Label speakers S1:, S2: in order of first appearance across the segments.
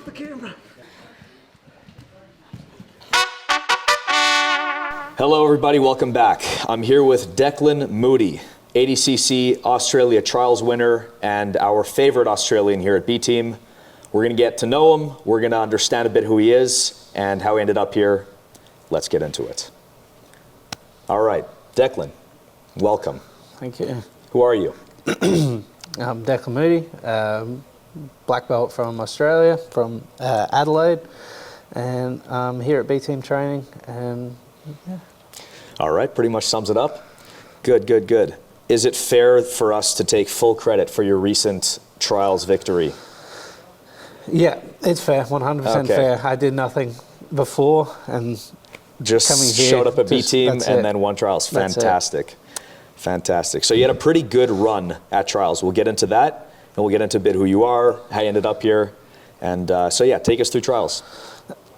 S1: the camera.
S2: Hello everybody, welcome back. I'm here with Declan Moody, ADCC Australia Trials winner and our favorite Australian here at B-Team. We're gonna get to know him, we're gonna understand a bit who he is and how he ended up here. Let's get into it. All right, Declan, welcome.
S3: Thank you.
S2: Who are you?
S3: I'm Declan Moody, black belt from Australia, from Adelaide, and I'm here at B-Team training, and yeah.
S2: All right, pretty much sums it up. Good, good, good. Is it fair for us to take full credit for your recent trials victory?
S3: Yeah, it's fair, 100% fair. I did nothing before, and
S2: just
S3: coming here,
S2: showed up at B-Team and then won trials. Fantastic. Fantastic. So you had a pretty good run at trials. We'll get into that, and we'll get into a bit who you are, how you ended up here. And so yeah, take us through trials.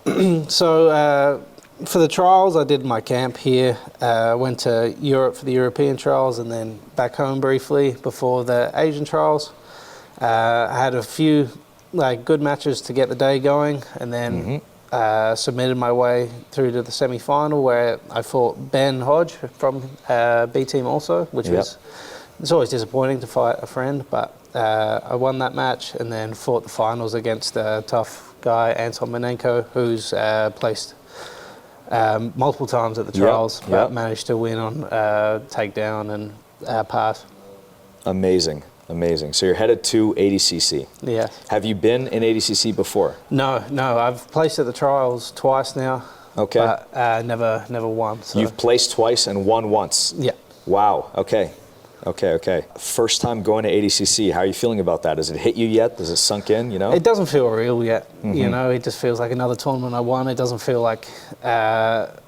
S3: So for the trials, I did my camp here, went to Europe for the European trials, and then back home briefly before the Asian trials. I had a few good matches to get the day going, and then submitted my way through to the semi-final where I fought Ben Hodge from B-Team also, which was, it's always disappointing to fight a friend, but I won that match and then fought the finals against a tough guy, Anton Manenko, who's placed multiple times at the trials, but managed to win on takedown and pass. Amazing.
S2: Amazing. So you're headed to ADCC.
S3: Yeah.
S2: Have you been in ADCC before?
S3: No. I've placed at the trials twice now.
S2: Okay.
S3: But never won. So.
S2: You've placed twice and won once.
S3: Yeah.
S2: Wow. Okay. First time going to ADCC. How are you feeling about that? Has it hit you yet? Does it sunk in? You know.
S3: It doesn't feel real yet. You know, it just feels like another tournament I won. It doesn't feel like that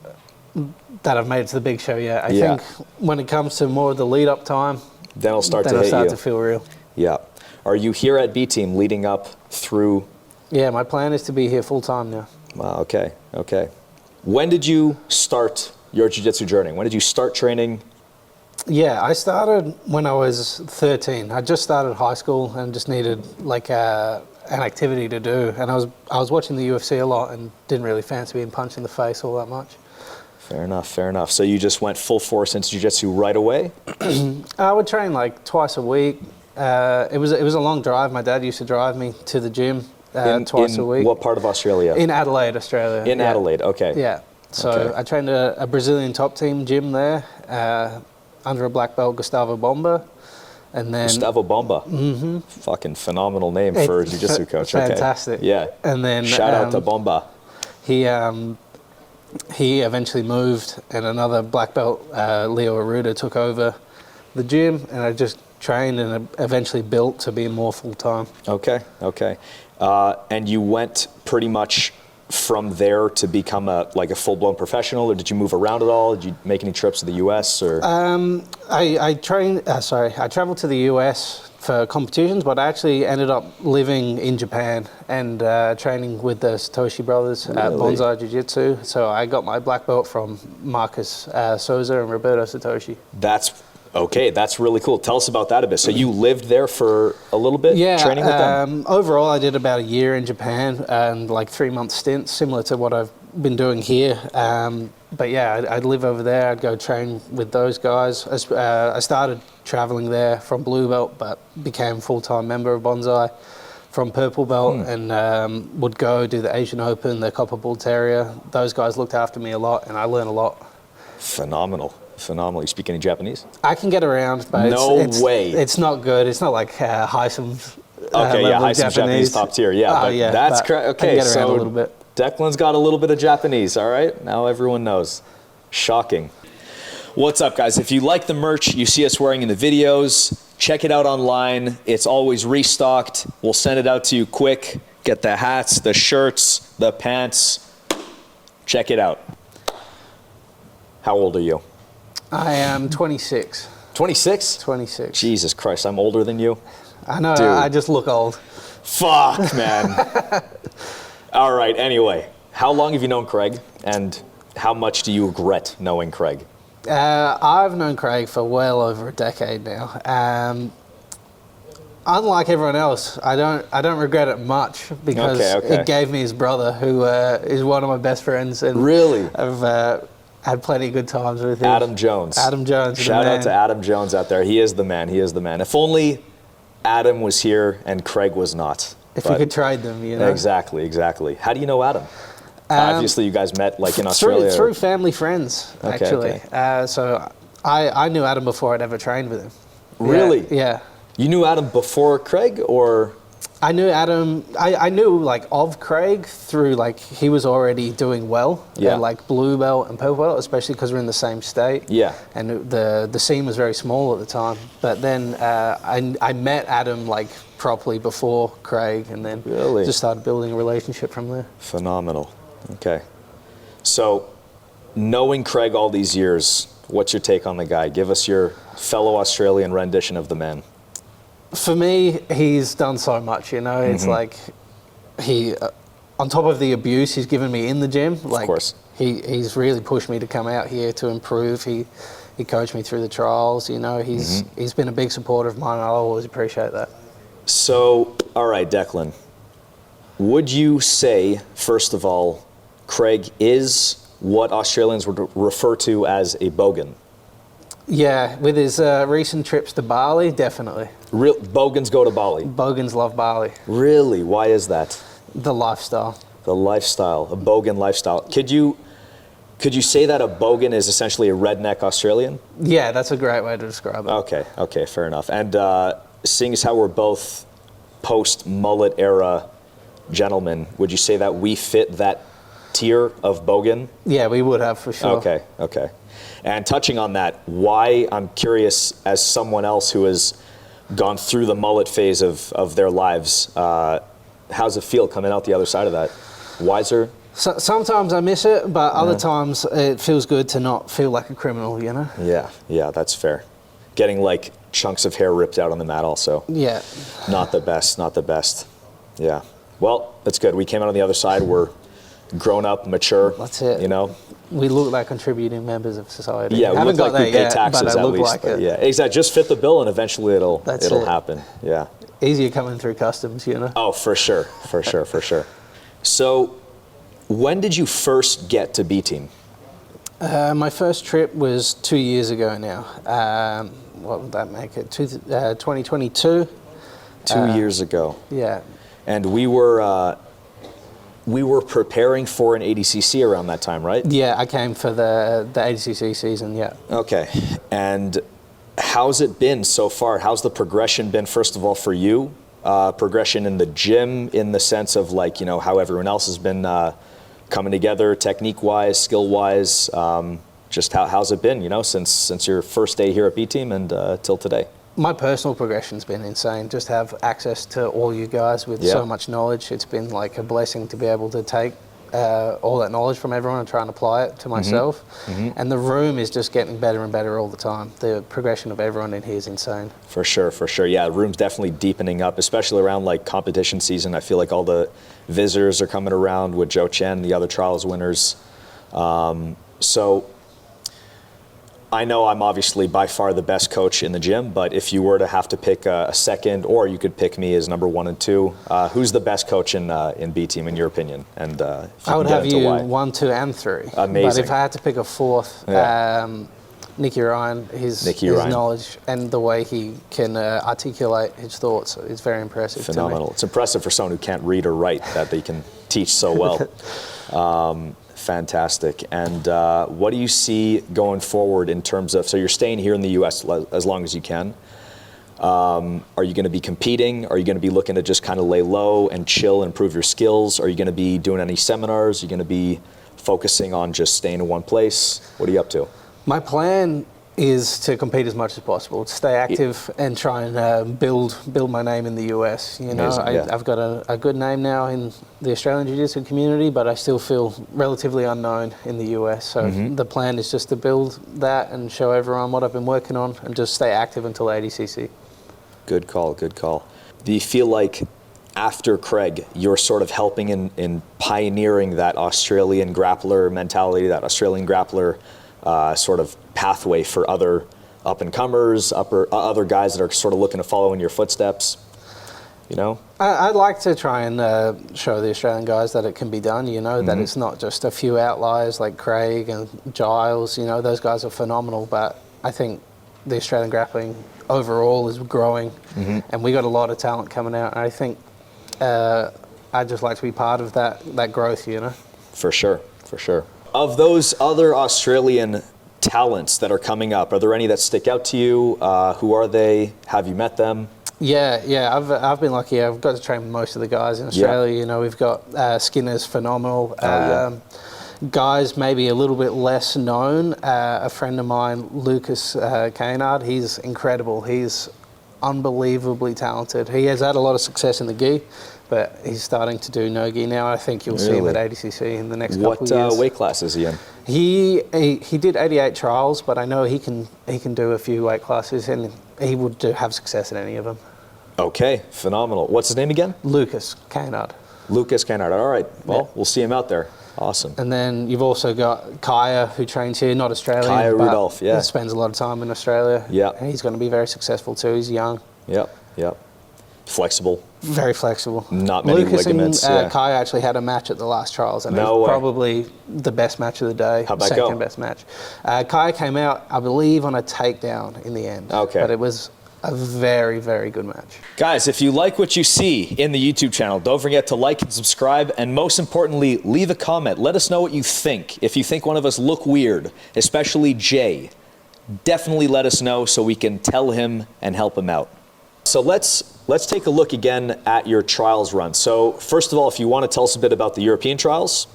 S3: I've made it to the big show yet. I think when it comes to more of the lead-up time.
S2: Then it'll start to hit you.
S3: To feel real.
S2: Yeah. Are you here at B-Team leading up through?
S3: Yeah, my plan is to be here full time now.
S2: Wow, okay. When did you start your jiu-jitsu journey? When did you start training?
S3: Yeah, I started when I was 13. I just started high school and just needed an activity to do. And I was watching the UFC a lot and didn't really fancy being punched in the face all that much.
S2: Fair enough. So you just went full force into jiu-jitsu right away?
S3: I would train twice a week. It was a long drive. My dad used to drive me to the gym twice a week.
S2: What part of Australia?
S3: In Adelaide, Australia.
S2: In Adelaide, okay.
S3: Yeah. So I trained a Brazilian top team gym there under a black belt, Gustavo Bomba. And then
S2: Gustavo Bomba. Mm-hmm. Fucking phenomenal name for a jiu-jitsu coach.
S3: Fantastic.
S2: Okay. Yeah.
S3: And then
S2: shout out to Bomba.
S3: He eventually moved, and another black belt, Leo Arruda, took over the gym, and I just trained and eventually built to be more full-time. Okay.
S2: And you went pretty much from there to become a full-blown professional, or did you move around at all? Did you make any trips to the US? Or?
S3: I traveled to the US for competitions, but I actually ended up living in Japan and training with the Satoshi brothers at Bonsai Jiu-Jitsu. So I got my black belt from Marcus Souza and Roberto Satoshi.
S2: That's really cool. Tell us about that a bit. So you lived there for a little bit, training with them?
S3: Overall, I did about a year in Japan and 3-month stints, similar to what I've been doing here. But yeah, I'd live over there. I'd go train with those guys. I started traveling there from blue belt, but became full-time member of Bonsai from purple belt and would go do the Asian Open, the Copper Bull Terrier. Those guys looked after me a lot, and I learned a lot.
S2: Phenomenal. You speak any Japanese?
S3: I can get around, but it's not good. It's not like Heisum's
S2: Heisum's Japanese top tier. Yeah, that's correct. Okay,
S3: I can get around a little bit.
S2: Declan's got a little bit of Japanese, all right? Now everyone knows. Shocking. What's up, guys? If you like the merch you see us wearing in the videos, check it out online. It's always restocked. We'll send it out to you quick. Get the hats, the shirts, the pants. Check it out. How old are you?
S3: I am 26.
S2: 26?
S3: 26.
S2: Jesus Christ, I'm older than you.
S3: I know,
S2: dude.
S3: I just look old.
S2: Fuck, man. All right, anyway, how long have you known Craig, and how much do you regret knowing Craig?
S3: I've known Craig for well over a decade now. unlike everyone else, I don't regret it much because
S2: Okay.
S3: it gave me his brother, who is one of my best friends. And
S2: Really?
S3: I've had plenty of good times with him.
S2: Adam Jones.
S3: Adam Jones.
S2: Shout out to Adam Jones out there. He is the man. He is the man. If only Adam was here and Craig was not.
S3: If we could trade them, you know.
S2: Exactly. How do you know Adam? Obviously, you guys met like in Australia.
S3: Through family friends, actually.
S2: Okay.
S3: So I knew Adam before I'd ever trained with him.
S2: Really?
S3: Yeah.
S2: You knew Adam before Craig, or?
S3: I knew Adam. I knew like of Craig through like he was already doing well.
S2: Yeah.
S3: At, like blue belt and purple belt, especially because we're in the same state.
S2: Yeah.
S3: And the scene was very small at the time. But then I met Adam like properly before Craig, and then
S2: Really?
S3: just started building a relationship from there.
S2: Phenomenal. Okay. So, knowing Craig all these years, what's your take on the guy? Give us your fellow Australian rendition of the man.
S3: For me, he's done so much, you know. It's like he, on top of the abuse he's given me in the gym, like
S2: Of course.
S3: he's really pushed me to come out here to improve. He coached me through the trials, you know. He's been a big supporter of mine, and I always appreciate that.
S2: So, all right, Declan. Would you say, first of all, Craig is what Australians would refer to as a bogan?
S3: Yeah, with his recent trips to Bali, definitely.
S2: Bogans go to Bali?
S3: Bogans love Bali.
S2: Really? Why is that?
S3: The lifestyle.
S2: The lifestyle, a bogan lifestyle. Could you say that a bogan is essentially a redneck Australian?
S3: Yeah, that's a great way to describe it.
S2: Okay, fair enough. And seeing as how we're both post-mullet era gentlemen, would you say that we fit that tier of bogan?
S3: Yeah, we would have for sure.
S2: Okay. And touching on that, why, I'm curious, as someone else who has gone through the mullet phase of their lives, how's it feel coming out the other side of that? Wiser?
S3: So, sometimes I miss it, but other times it feels good to not feel like a criminal, you know?
S2: Yeah, that's fair. Getting like chunks of hair ripped out on the mat also.
S3: Yeah.
S2: Not the best. Yeah. Well, that's good. We came out on the other side. We're grown up, mature.
S3: That's it.
S2: You know?
S3: We look like contributing members of society.
S2: Yeah, we
S3: haven't
S2: look
S3: got
S2: like we
S3: that
S2: pay
S3: yet,
S2: taxes
S3: but I
S2: at
S3: look
S2: least.
S3: like it.
S2: Yeah, exactly. Just fit the bill and eventually it'll
S3: That's it.
S2: happen. Yeah.
S3: Easier coming through customs, you know?
S2: Oh, for sure. So, when did you first get to B Team?
S3: My first trip was 2 years ago now. What would that make it? 2022.
S2: 2 years ago.
S3: Yeah.
S2: And we were preparing for an ADCC around that time, right?
S3: Yeah, I came for the ADCC season, yeah.
S2: Okay. And how's it been so far? How's the progression been, first of all, for you? Progression in the gym, in the sense of like, you know, how everyone else has been coming together, technique-wise, skill-wise. Just how's it been, you know, since your first day here at B Team and till today?
S3: My personal progression's been insane. Just have access to all you guys with so much knowledge. It's been like a blessing to be able to take all that knowledge from everyone and try and apply it to myself. And the room is just getting better and better all the time. The progression of everyone in here is insane. For sure.
S2: Yeah, the room's definitely deepening up, especially around like competition season. I feel like all the visitors are coming around with Joe Chen, the other trials winners. So I know I'm obviously by far the best coach in the gym, but if you were to have to pick a second, or you could pick me as number 1 and 2, who's the best coach in B Team in your opinion? And
S3: I would have you 1, 2, and 3.
S2: Amazing.
S3: But if I had to pick a fourth, Nicky Ryan, his knowledge and the way he can articulate his thoughts is very impressive.
S2: Phenomenal.
S3: To me.
S2: It's impressive for someone who can't read or write that they can teach so well. Fantastic. And what do you see going forward in terms of, so you're staying here in the U.S. as long as you can. Are you going to be competing? Are you going to be looking to just kind of lay low and chill and improve your skills? Are you going to be doing any seminars? Are you going to be focusing on just staying in one place? What are you up to?
S3: My plan is to compete as much as possible, to stay active and try and build my name in the US. You know, I've got a good name now in the Australian Jiu-Jitsu community, but I still feel relatively unknown in the US. So the plan is just to build that and show everyone what I've been working on and just stay active until ADCC.
S2: Good call. Do you feel like after Craig, you're sort of helping in pioneering that Australian grappler mentality, that Australian grappler sort of pathway for other up-and-comers, other guys that are sort of looking to follow in your footsteps? you know?
S3: I'd like to try and show the Australian guys that it can be done, you know, that it's not just a few outliers like Craig and Giles, you know, those guys are phenomenal, but I think the Australian grappling overall is growing, and we got a lot of talent coming out, and I think I'd just like to be part of that growth, you know?
S2: For sure, for sure. Of those other Australian talents that are coming up, are there any that stick out to you? Who are they? Have you met them?
S3: Yeah, I've been lucky. I've got to train with most of the guys in Australia. You know, we've got Skinner's phenomenal. Guys maybe a little bit less known. A friend of mine, Lucas Cainard, he's incredible. He's unbelievably talented. He has had a lot of success in the gi, but he's starting to do no gi now. I think you'll see him at ADCC in the next couple of years.
S2: What weight class is he in?
S3: He did 88 trials, but I know he can do a few weight classes, and he would have success in any of them.
S2: Okay, phenomenal. What's his name again?
S3: Lucas Cainard.
S2: Lucas Cainard. All right. Well, we'll see him out there. Awesome.
S3: And then you've also got Kaya, who trains here, not Australian.
S2: Kaya
S3: but
S2: Rudolph, yeah.
S3: He spends a lot of time in Australia.
S2: Yeah.
S3: And he's going to be very successful too. He's young.
S2: Yep. Flexible.
S3: Very flexible.
S2: Not many
S3: Lucas
S2: ligaments.
S3: and Kaya actually had a match at the last trials, and it was probably the best match of the day.
S2: How'd that
S3: Second
S2: go?
S3: best match. Kaya came out, I believe, on a takedown in the end.
S2: Okay.
S3: But it was a very, very good match.
S2: Guys, if you like what you see in the YouTube channel, don't forget to like and subscribe, and most importantly, leave a comment. Let us know what you think. If you think one of us look weird, especially Jay, definitely let us know so we can tell him and help him out. So let's take a look again at your trials run. So first of all, if you want to tell us a bit about the European trials,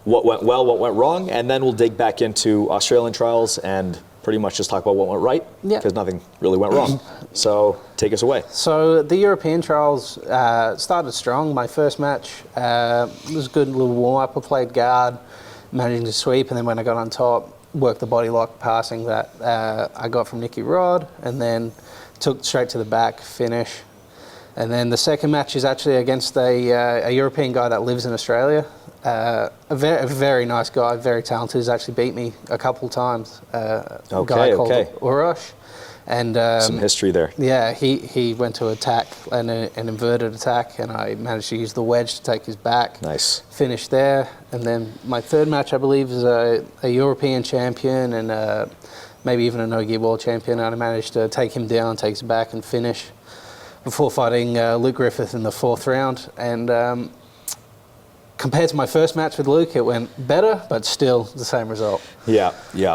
S2: what went well, what went wrong, and then we'll dig back into Australian trials and pretty much just talk about what went right, because nothing really went wrong. So take us away.
S3: So the European trials started strong. My first match was a good little warm-up. I played guard, managing to sweep, and then when I got on top, worked the body lock passing that I got from Nicky Rod, and then took straight to the back, finish. And then the second match is actually against a European guy that lives in Australia. A very nice guy, very talented. He's actually beat me a couple times. A guy called Orosh. And
S2: some history there.
S3: Yeah, he went to attack, an inverted attack, and I managed to use the wedge to take his back.
S2: Nice.
S3: Finished there. And then my third match, I believe, is a European champion and maybe even a no-gi world champion. And I managed to take him down, take his back, and finish before fighting Luke Griffith in the fourth round. And compared to my first match with Luke, it went better, but still the same result.
S2: Yeah.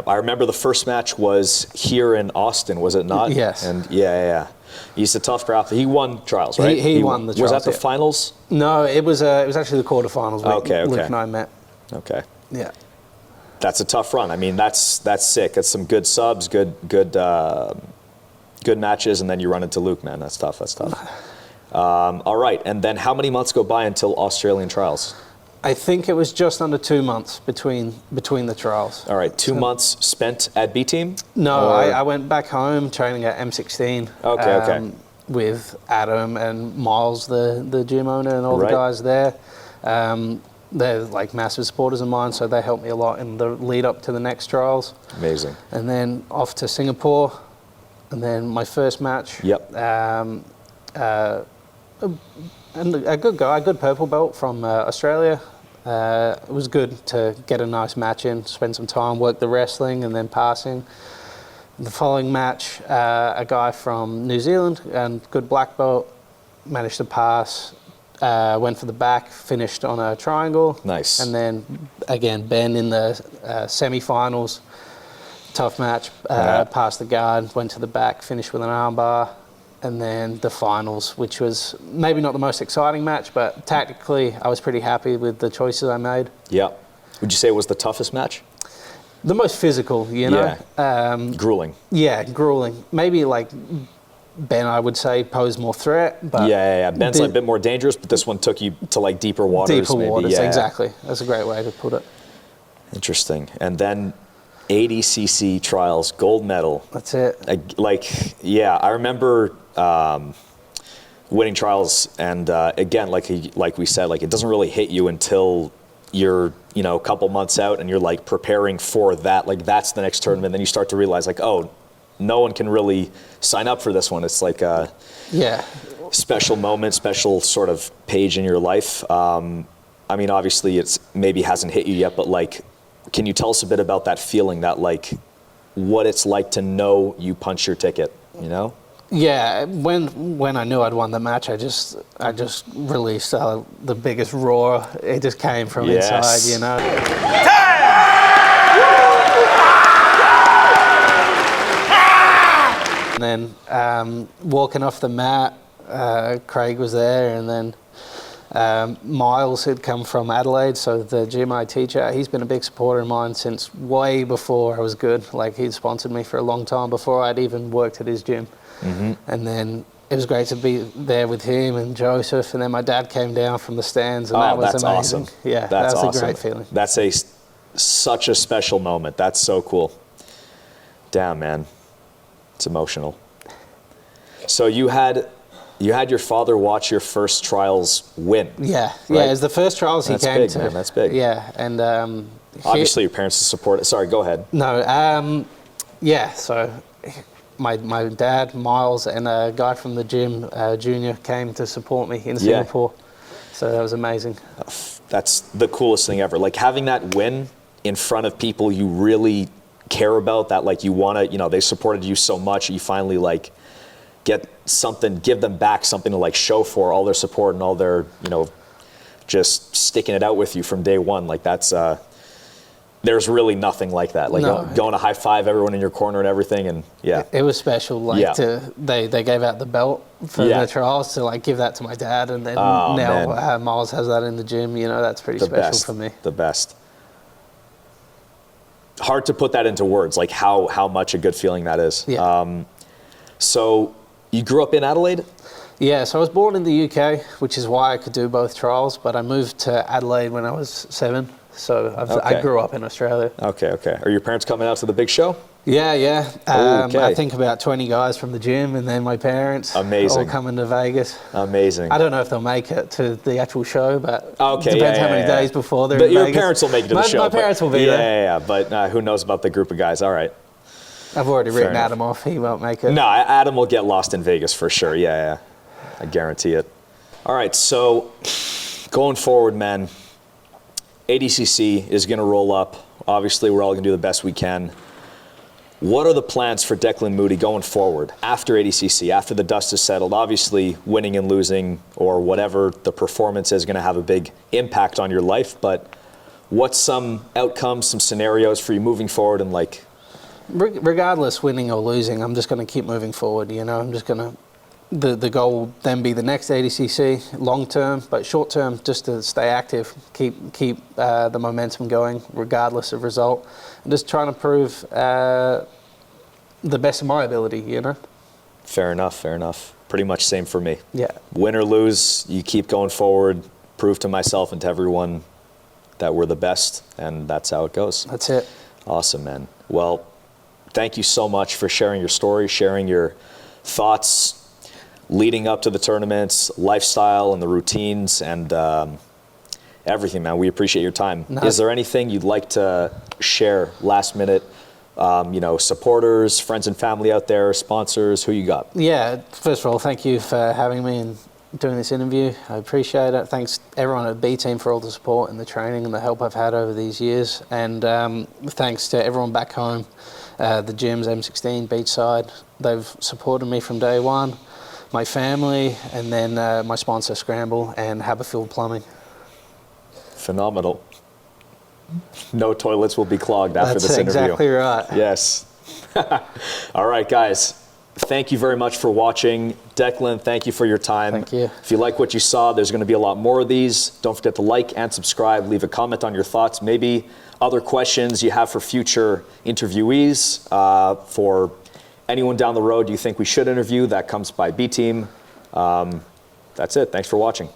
S2: I remember the first match was here in Austin, was it not?
S3: Yes.
S2: And yeah. He's a tough grappler. He won trials, right?
S3: He won the trials.
S2: Was that the finals?
S3: No, it was actually the quarterfinals.
S2: Okay.
S3: Luke and I met.
S2: Okay.
S3: Yeah.
S2: That's a tough run. I mean, that's sick. That's some good subs, good matches, and then you run into Luke, man. That's tough. All right, and then how many months go by until Australian trials?
S3: I think it was just under 2 months between the trials.
S2: All right, 2 months spent at B Team?
S3: No, I went back home training at M16.
S2: Okay.
S3: With Adam and Miles, the gym owner, and all the guys there. They're like massive supporters of mine, so they helped me a lot in the lead up to the next trials.
S2: Amazing.
S3: And then off to Singapore, and then my first match.
S2: Yep.
S3: And a good guy, a good purple belt from Australia. It was good to get a nice match in, spend some time, work the wrestling and then passing. The following match, a guy from New Zealand and good black belt, managed to pass, went for the back, finished on a triangle.
S2: Nice.
S3: And then again, Ben in the semi-finals, tough match, passed the guard, went to the back, finished with an armbar. And then the finals, which was maybe not the most exciting match, but tactically I was pretty happy with the choices I made.
S2: Yeah. Would you say it was the toughest match?
S3: The most physical, you know?
S2: Yeah. Grueling.
S3: Yeah, grueling. Maybe like Ben, I would say, posed more threat. But
S2: yeah. Ben's like a bit more dangerous, but this one took you to like deeper waters.
S3: Deeper waters,
S2: yeah.
S3: Exactly. That's a great way to put it.
S2: Interesting. And then ADCC Trials, gold medal.
S3: That's it.
S2: I remember winning trials, and again, like we said, it doesn't really hit you until you're a couple months out and you're like preparing for that. Like that's the next tournament. Then you start to realize no one can really sign up for this one. It's like
S3: yeah.
S2: special moment, special sort of page in your life. I mean, obviously it's maybe hasn't hit you yet, but like, can you tell us a bit about that feeling, that like what it's like to know you punched your ticket, you know?
S3: Yeah, when I knew I'd won the match, I just released the biggest roar. It just came from inside, you know. And then walking off the mat, Craig was there, and then Miles had come from Adelaide, so the gym I teach at, he's been a big supporter of mine since way before I was good. Like, he'd sponsored me for a long time before I'd even worked at his gym. And then it was great to be there with him and Joseph, and then my dad came down from the stands, and that was
S2: that's
S3: amazing.
S2: Awesome.
S3: Yeah,
S2: that's
S3: that was
S2: awesome.
S3: a great feeling.
S2: That's such a special moment. That's so cool. Damn, man, it's emotional. So you had your father watch your first trials win.
S3: Yeah,
S2: right?
S3: yeah, it was the first trials he came
S2: big,
S3: to.
S2: Man, that's big.
S3: Yeah, and
S2: obviously your parents support it. Sorry, go ahead.
S3: No, yeah, so my dad, Miles, and a guy from the gym, Junior, came to support me in Singapore. So that was amazing.
S2: That's the coolest thing ever. Like, having that win in front of people you really care about, that like you want to, you know, they supported you so much, you finally like get something, give them back something to like show for all their support and all their, you know, just sticking it out with you from day one. Like, that's there's really nothing like that. Like, going to high five everyone in your corner and everything, and
S3: it was special. Like, they gave out the belt for the trials to like give that to my dad, and then now Miles has that in the gym. You know, that's pretty special for me.
S2: The best. Hard to put that into words, like how much a good feeling that is.
S3: Yeah.
S2: So you grew up in Adelaide?
S3: Yeah, so I was born in the UK, which is why I could do both trials, but I moved to Adelaide when I was 7, so I grew up in Australia.
S2: Okay. Are your parents coming out to the big show?
S3: Yeah. I think about 20 guys from the gym, and then my parents all coming to Vegas.
S2: Amazing.
S3: I don't know if they'll make it to the actual show, but
S2: it
S3: depends how many days before they're
S2: in Vegas. But your
S3: Vegas.
S2: parents will make it to the show.
S3: My parents will be there.
S2: Yeah, but who knows about the group of guys. All right.
S3: I've already written Adam off. He won't make it.
S2: No, Adam will get lost in Vegas for sure. Yeah. I guarantee it. All right, so going forward, man, ADCC is going to roll up. Obviously, we're all going to do the best we can. What are the plans for Declan Moody going forward after ADCC, after the dust is settled? Obviously, winning and losing or whatever the performance is going to have a big impact on your life, but what's some outcomes, some scenarios for you moving forward and like...
S3: Regardless, winning or losing, I'm just going to keep moving forward, you know? I'm just going to... The goal will then be the next ADCC, long term, but short term, just to stay active, keep the momentum going, regardless of result, and just trying to prove the best of my ability, you know. Fair
S2: enough. Pretty much same for me.
S3: Yeah.
S2: Win or lose, you keep going forward, prove to myself and to everyone that we're the best, and that's how it goes.
S3: That's it.
S2: Awesome, man. Well, thank you so much for sharing your story, sharing your thoughts leading up to the tournaments, lifestyle and the routines, and everything, man. We appreciate your time. Is there anything you'd like to share last minute? Supporters, friends and family out there, sponsors, who you got? Yeah, first of all, thank you for having me and doing this interview. I appreciate it. Thanks everyone at B Team for all the support and the training and the help I've had over these years. And thanks to everyone back home, the gyms, M16, Beachside. They've supported me from day one. My family, and then my sponsor, Scramble, and Haberfield Plumbing. Phenomenal. No toilets will be clogged after this interview. That's exactly right. Yes. All right, guys. Thank you very much for watching. Declan, thank you for your time. Thank you. If you like what you saw, there's going to be a lot more of these. Don't forget to like and subscribe. Leave a comment on your thoughts. Maybe other questions you have for future interviewees, for anyone down the road you think we should interview. That comes by B Team. That's it. Thanks for watching.